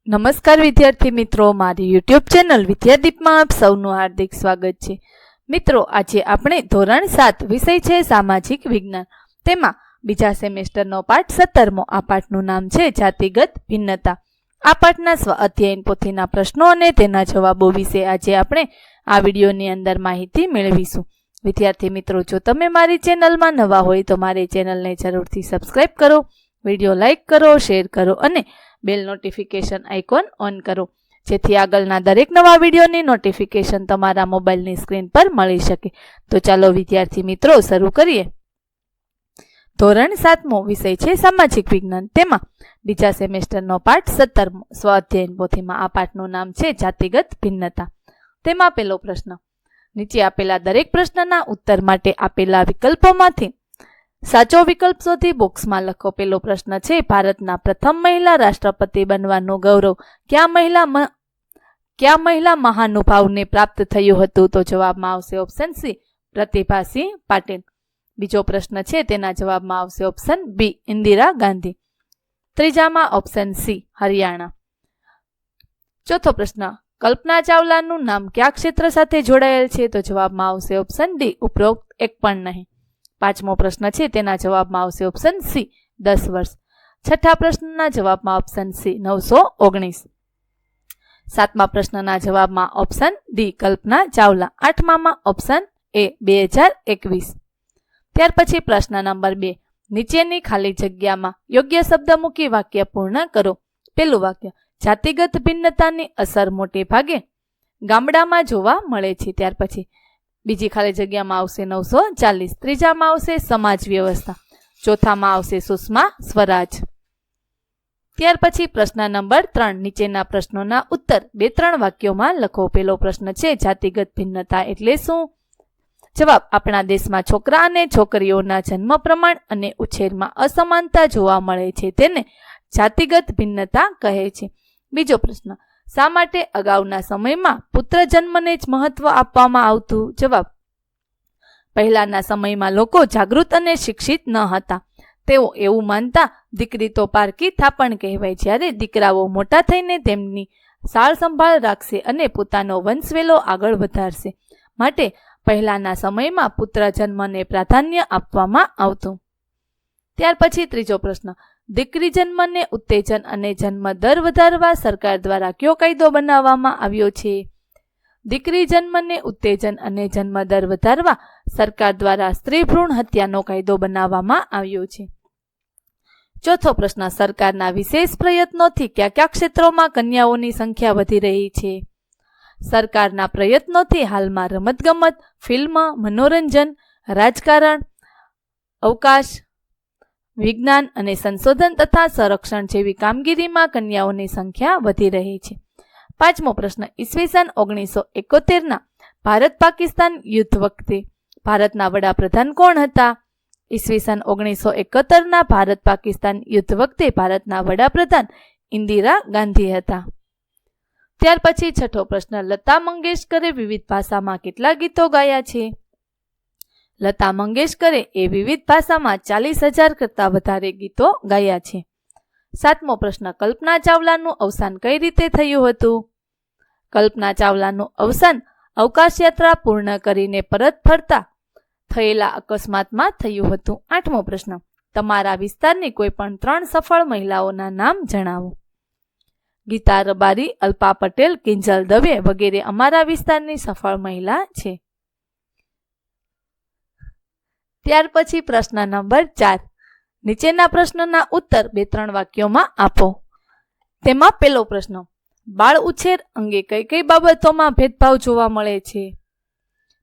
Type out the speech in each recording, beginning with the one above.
નમસ્કાર વિદ્યાર્થી મિત્રો, મારી યુટ્યુબ ચેનલ વિદ્યાદીપમાં આપ સૌનું હાર્દિક સ્વાગત છે. મિત્રો, આજે આપણે ધોરણ 7 વિષય છે સામાજિક વિજ્ઞાન, તેમાં બીજા સેમેસ્ટરનો પાઠ 17મો. આ પાઠનું નામ છે જાતિગત ભિન્નતા. આ પાઠના સ્વ અધ્યયન પોથીના પ્રશ્નો અને તેના જવાબો વિશે આજે આપણે આ વિડીયોની અંદર માહિતી મેળવીશું. વિદ્યાર્થી મિત્રો, જો તમે મારી ચેનલમાં નવા હોય તો મારી ચેનલને જરૂરથી સબસ્ક્રાઈબ કરો, વિડીયો લાઈક કરો, શેર કરો અને બેલ નોટિફિકેશન આઇકોન ઓન કરો, જેથી આગળના દરેક નવા વિડીયોની નોટિફિકેશન તમારા મોબાઈલની સ્ક્રીન પર મળી શકે. તો ચાલો વિદ્યાર્થી મિત્રો શરૂ કરીએ. ધોરણ 7મો વિષય છે સામાજિક વિજ્ઞાન, તેમાં બીજા સેમેસ્ટરનો પાઠ 17મો. સ્વ અધ્યયન પોથીમાં આ પાઠનું નામ છે જાતિગત ભિન્નતા. તેમાં પહેલો પ્રશ્ન, નીચે આપેલા દરેક પ્રશ્નના ઉત્તર માટે આપેલા વિકલ્પોમાંથી સાચો વિકલ્પ શોધી બોક્સમાં લખો. પેલો પ્રશ્ન છે, ભારતના પ્રથમ મહિલા રાષ્ટ્રપતિ બનવાનું ગૌરવ કયા મહિલા મહાનુભાવને પ્રાપ્ત થયું હતું? તો જવાબમાં આવશે ઓપ્શન સી, પ્રતિભાસિંહ પાટીલ. બીજો પ્રશ્ન છે, તેના જવાબમાં આવશે ઓપ્શન બી, ઇન્દિરા ગાંધી. ત્રીજામાં ઓપ્શન સી, હરિયાણા. ચોથો પ્રશ્ન, કલ્પના ચાવલાનું નામ કયા ક્ષેત્ર સાથે જોડાયેલ છે? તો જવાબમાં આવશે ઓપ્શન ડી, ઉપરોક્ત એક પણ નહીં. પાંચમો પ્રશ્ન છે, તેના જવાબમાં આવશે ઓપ્શન સી, 10 વર્ષ. છઠ્ઠા પ્રશ્નના જવાબમાં ઓપ્શન સી, 919. સાતમા પ્રશ્નના જવાબમાં ઓપ્શન ડી, કલ્પના ચાવલા. આઠમામાં ઓપ્શન એ, 2021. ત્યાર પછી પ્રશ્ન નંબર 2, નીચેની ખાલી જગ્યામાં યોગ્ય શબ્દ મૂકી વાક્ય પૂર્ણ કરો. પેલું વાક્ય, જાતિગત ભિન્નતાની અસર મોટે ભાગે ગામડામાં જોવા મળે છે. ત્યાર પછી બીજી ખાલી જગ્યામાં આવશે 940. ત્રીજામાં આવશે સમાજ વ્યવસ્થા. ચોથામાં આવશે સુષ્મા સ્વરાજ. ત્યાર પછી પ્રશ્ન નંબર 3, નીચેના પ્રશ્નોના ઉત્તર 2-3 વાક્યોમાં લખો. પેલો પ્રશ્ન છે, જાતિગત ભિન્નતા એટલે શું? જવાબ, આપણા દેશમાં છોકરા અને છોકરીઓના જન્મ પ્રમાણ અને ઉછેરમાં અસમાનતા જોવા મળે છે, તેને જાતિગત ભિન્નતા કહે છે. બીજો પ્રશ્ન, શા માટે અગાઉના સમયમાં પુત્ર જન્મને જ મહત્વ આપવામાં આવતું? જવાબ, પહેલાના સમયમાં લોકો જાગૃત અને શિક્ષિત ન હતા. તેઓ એવું માનતા, દીકરી તો પારકી થાપણ કહેવાય, જ્યારે દીકરાઓ મોટા થઈને તેમની સાળ સંભાળ રાખશે અને પોતાનો વંશવેલો આગળ વધારશે. માટે પહેલાના સમયમાં પુત્ર જન્મને પ્રાધાન્ય આપવામાં આવતું. ત્યાર પછી ત્રીજો પ્રશ્ન, દીકરી જન્મને ઉત્તેજન અને જન્મ દર વધારવા સરકાર દ્વારા કયો કાયદો બનાવવામાં આવ્યો છે? દીકરી જન્મને ઉત્તેજન અને જન્મ દર વધારવા સરકાર દ્વારા સ્ત્રી ભ્રૂણ હત્યાનો કાયદો બનાવવામાં આવ્યો છે. ચોથો પ્રશ્ન, સરકારના વિશેષ પ્રયત્નોથી કયા કયા ક્ષેત્રોમાં કન્યાઓની સંખ્યા વધી રહી છે? સરકારના પ્રયત્નોથી હાલમાં રમતગમત, ફિલ્મ, મનોરંજન, રાજકારણ, અવકાશ, વિજ્ઞાન અને સંશોધન તથા સંરક્ષણ જેવી કામગીરીમાં કન્યાઓની સંખ્યા વધી રહી છે. પાંચમો પ્રશ્ન, ઈસવીસન 1971ના ભારત પાકિસ્તાન યુદ્ધ વખતે ભારતના વડાપ્રધાન કોણ હતા? ઈસવીસન 1971ના ભારત પાકિસ્તાન યુદ્ધ વખતે ભારતના વડાપ્રધાન ઇન્દિરા ગાંધી હતા. ત્યાર પછી છઠ્ઠો પ્રશ્ન, લતા મંગેશકરે વિવિધ ભાષામાં કેટલા ગીતો ગાયા છે? લતા મંગેશકરે એ વિવિધ ભાષામાં 40,000 કરતાં વધારે ગીતો ગાયા છે. સાતમો પ્રશ્ન, કલ્પના ચાવલાનું અવસાન કઈ રીતે થયું હતું? કલ્પના ચાવલાનું અવસાન અવકાશ યાત્રા પૂર્ણ કરીને પરત ફરતા થયેલા અકસ્માતમાં થયું હતું. આઠમો પ્રશ્ન, તમારા વિસ્તારની કોઈ પણ 3 સફળ મહિલાઓના નામ જણાવો. ગીતા રબારી, અલ્પા પટેલ, કિંજલ દવે વગેરે અમારા વિસ્તારની સફળ મહિલા છે. ત્યાર પછી પ્રશ્ન નંબર 4, નીચેના પ્રશ્નના ઉત્તર 2-3 વાક્યોમાં આપો. તેમાં પહેલો પ્રશ્ન, બાળ ઉછેર અંગે કઈ કઈ બાબતોમાં ભેદભાવ જોવા મળે છે?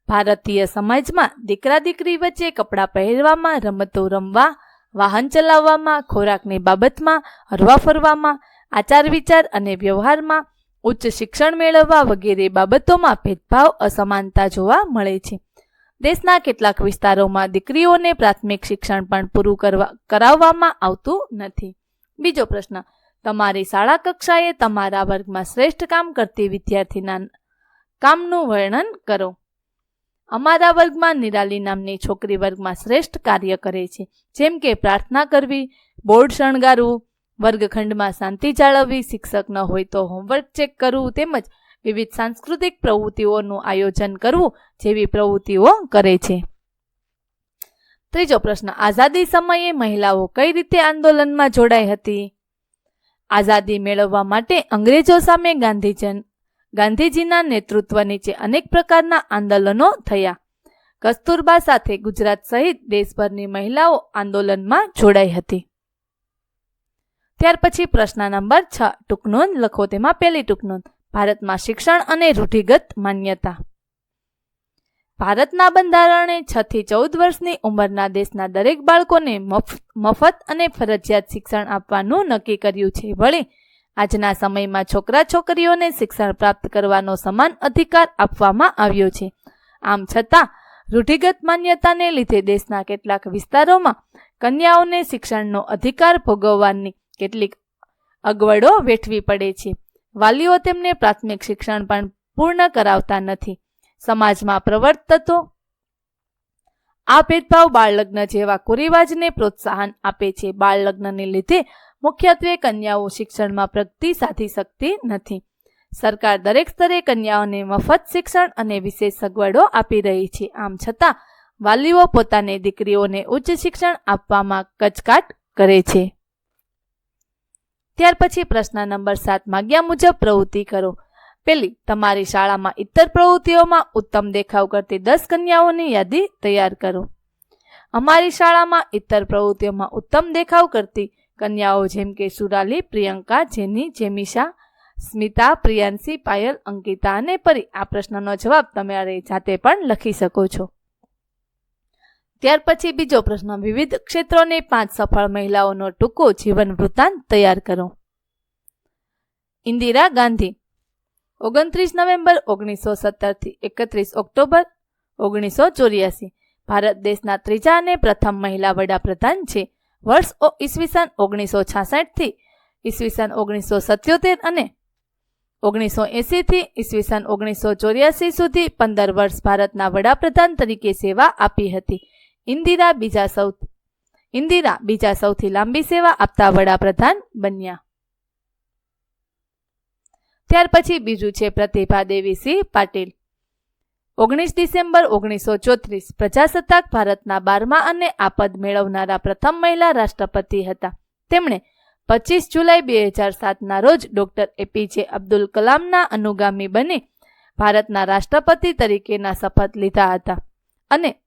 ભારતીય સમાજમાં દીકરા દીકરી વચ્ચે કપડાં પહેરવામાં, રમતો રમવા, વાહન ચલાવવામાં, ખોરાકની બાબતમાં, હરવા ફરવામાં, આચાર વિચાર અને વ્યવહારમાં, ઉચ્ચ શિક્ષણ મેળવવા વગેરે બાબતોમાં ભેદભાવ, અસમાનતા જોવા મળે છે. દેશના કેટલાક વિસ્તારોમાં દીકરીઓને પ્રાથમિક શિક્ષણ પણ પૂરું કરાવવામાં આવતું નથી. બીજો પ્રશ્ન, તમારી શાળા કક્ષાએ તમારા વર્ગમાં શ્રેષ્ઠ કામ કરતી વિદ્યાર્થીના કામનું વર્ણન કરો. અમારા વર્ગમાં નિરાલી નામની છોકરી વર્ગમાં શ્રેષ્ઠ કાર્ય કરે છે, જેમ કે પ્રાર્થના કરવી, બોર્ડ શણગારવું, વર્ગખંડમાં શાંતિ જાળવવી, શિક્ષક ન હોય તો હોમવર્ક ચેક કરવું તેમજ વિવિધ સાંસ્કૃતિક પ્રવૃત્તિઓનું આયોજન કરવું જેવી પ્રવૃત્તિઓ કરે છે. ત્રીજો પ્રશ્ન, આઝાદી સમયે મહિલાઓ કઈ રીતે આંદોલનમાં જોડાઈ હતી? આઝાદી મેળવવા માટે અંગ્રેજો સામે ગાંધીજીના નેતૃત્વ નીચે અનેક પ્રકારના આંદોલનો થયા. કસ્તુરબા સાથે ગુજરાત સહિત દેશભરની મહિલાઓ આંદોલનમાં જોડાઈ હતી. ત્યાર પછી પ્રશ્ન નંબર 6, ટૂંકનોંધ લખો. તેમાં પહેલી ટૂંકનોંધ, ભારતમાં શિક્ષણ અને રૂઢિગત માન્યતા. ભારતના બંધારણે 6 થી 14 વર્ષની ઉંમરના દેશના દરેક બાળકોને મફત અને ફરજિયાત શિક્ષણ આપવાનું નક્કી કર્યું છે. વળી આજના સમયમાં છોકરા છોકરીઓને શિક્ષણ પ્રાપ્ત કરવાનો સમાન અધિકાર આપવામાં આવ્યો છે. આમ છતાં રૂઢિગત માન્યતાને લીધે દેશના કેટલાક વિસ્તારોમાં કન્યાઓને શિક્ષણનો અધિકાર ભોગવવાની કેટલીક અગવડો વેઠવી પડે છે. વાલીઓ તેમને પ્રાથમિક શિક્ષણ પણ પૂર્ણ કરાવતા નથી. સમાજમાં પ્રવર્તતો આ ભેદભાવ બાળલગ્ન જેવા કુરિવાજને પ્રોત્સાહન આપે છે. બાળલગ્નને લીધે મુખ્યત્વે કન્યાઓ શિક્ષણમાં પ્રગતિ સાધી શકતી નથી. સરકાર દરેક સ્તરે કન્યાઓને મફત શિક્ષણ અને વિશેષ સગવડો આપી રહી છે. આમ છતાં વાલીઓ પોતાની દીકરીઓને ઉચ્ચ શિક્ષણ આપવામાં કચકાટ કરે છે. ત્યાર પછી પ્રશ્ન નંબર 7, માગ્યા મુજબ પ્રવૃત્તિ કરો. પહેલી, તમારી શાળામાં ઇતર પ્રવૃત્તિઓમાં ઉત્તમ દેખાવ કરતી 10 કન્યાઓની યાદી તૈયાર કરો. અમારી શાળામાં ઇતર પ્રવૃત્તિઓમાં ઉત્તમ દેખાવ કરતી કન્યાઓ જેમ કે સુરાલી, પ્રિયંકા, જેની, જેમિશા, સ્મિતા, પ્રિયાંશી, પાયલ, અંકિતા અને પરી. આ પ્રશ્નનો જવાબ તમારે જાતે પણ લખી શકો છો. ત્યાર પછી બીજો પ્રશ્ન, વિવિધ ક્ષેત્રોની 5 સફળ મહિલાઓનો ટૂંકો જીવન વૃત્તાંત તૈયાર કરો. ઇન્દિરા ગાંધી 29 નવેમ્બર 1917 થી 31 ઓક્ટોબર 1984 ભારત દેશના ત્રીજા અને પ્રથમ મહિલા વડાપ્રધાન છે. વર્ષ ઈસવીસન 1966 થી ઈસવીસન 1977 અને 1980 થી ઈસવીસન 1984 સુધી 15 વર્ષ ભારતના વડાપ્રધાન તરીકે સેવા આપી હતી. ઇન્દિરા બીજા સૌથી લાંબી સેવા આપતા વડાપ્રધાન બન્યા. ત્યાર પછી બીજું છે પ્રતિભા દેવીસિંહ પાટીલ. 19 ડિસેમ્બર 1934 પ્રજાસત્તાક ભારતના 12મા અને આ પદ મેળવનારા પ્રથમ મહિલા રાષ્ટ્રપતિ હતા. તેમણે 25 જુલાઈ 2007ના રોજ ડોક્ટર એપીજે અબ્દુલ કલામના અનુગામી બની ભારતના રાષ્ટ્રપતિ તરીકેના શપથ લીધા હતા અને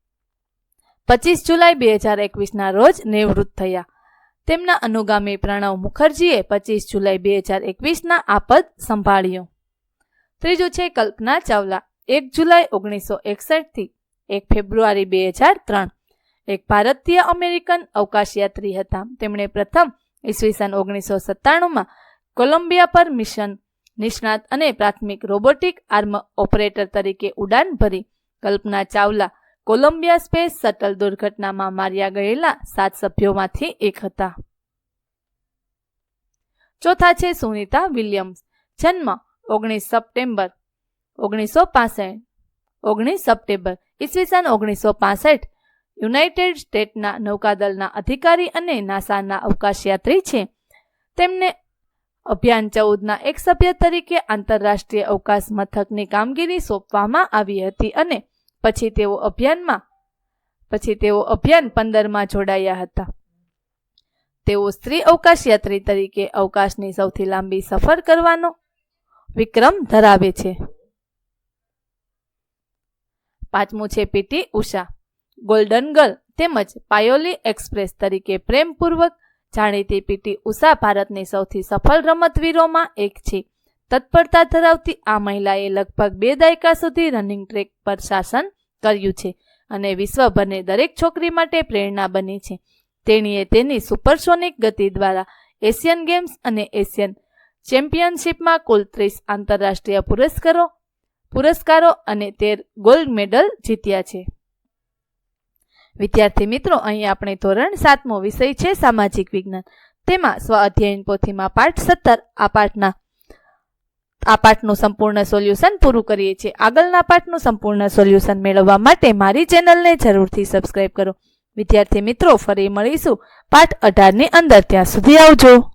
25 જુલાઈ 2021ના રોજ નિવૃત્ત થયા. તેમના અનુગામી પ્રણવ મુખર્જીએ 25 જુલાઈ 2021ના આ પદ સંભાળ્યું. ત્રીજું છે કલ્પના ચાવલા. 1 જુલાઈ 1961 થી 1 ફેબ્રુઆરી 2003 એક ભારતીય અમેરિકન અવકાશયાત્રી હતા. તેમણે પ્રથમ ઈસવીસન 1997માં કોલંબિયા પર મિશન નિષ્ણાત અને પ્રાથમિક રોબોટિક આર્મ ઓપરેટર તરીકે ઉડાન ભરી. Kalpana Chawla Columbia space shuttle દુર્ઘટનામાં માર્યા ગયેલા 7 સભ્યોમાંથી એક હતા. ચોથા છે સુનીતા વિલિયમ્સ. જન્મ 19 સપ્ટેમ્બર 1965 ઈસવીસન 1965 યુનાઇટેડ સ્ટેટ્સના નૌકાદળના અધિકારી અને નાસાના અવકાશયાત્રી છે. તેમને અભિયાન 14ના એક સભ્ય તરીકે આંતરરાષ્ટ્રીય અવકાશ મથકની કામગીરી સોંપવામાં આવી હતી અને પછી તેઓ અભિયાન 15માં જોડાયા હતા. તેઓ સ્ત્રી અવકાશયાત્રી તરીકે અવકાશની સૌથી લાંબી સફર કરવાનો વિક્રમ ધરાવે છે. પાંચમું છે પીટી ઉષા. ગોલ્ડન ગર્લ તેમજ પાયોલી એક્સપ્રેસ તરીકે પ્રેમપૂર્વક જાણીતી પીટી ઉષા ભારતની સૌથી સફળ રમતવીરોમાં એક છે. તત્પરતા ધરાવતી આ મહિલાએ લગભગ 2 દાયકા સુધી રનિંગ ટ્રેક પર શાસન કર્યું છે અને વિશ્વભરની દરેક છોકરી માટે પ્રેરણા બની છે. તેણીએ તેની સુપરસોનિક ગતિ દ્વારા એશિયન ગેમ્સ અને એશિયન ચેમ્પિયનશિપમાં કુલ 30 આંતરરાષ્ટ્રીય પુરસ્કારો અને 13 ગોલ્ડ મેડલ જીત્યા છે. વિદ્યાર્થી મિત્રો, અહીં આપણે ધોરણ 7મો વિષય છે સામાજિક વિજ્ઞાન. તેમાં સ્વ અધ્યયન પોથીમાં પાઠ 17 આ પાઠનું સંપૂર્ણ સોલ્યુશન પૂરું કરીએ છીએ. આગળના પાઠનું સંપૂર્ણ સોલ્યુશન મેળવવા માટે મારી ચેનલને જરૂરથી સબસ્ક્રાઇબ કરો. વિદ્યાર્થી મિત્રો, ફરી મળીશું પાઠ 18ની અંદર. ત્યાં સુધી આવજો.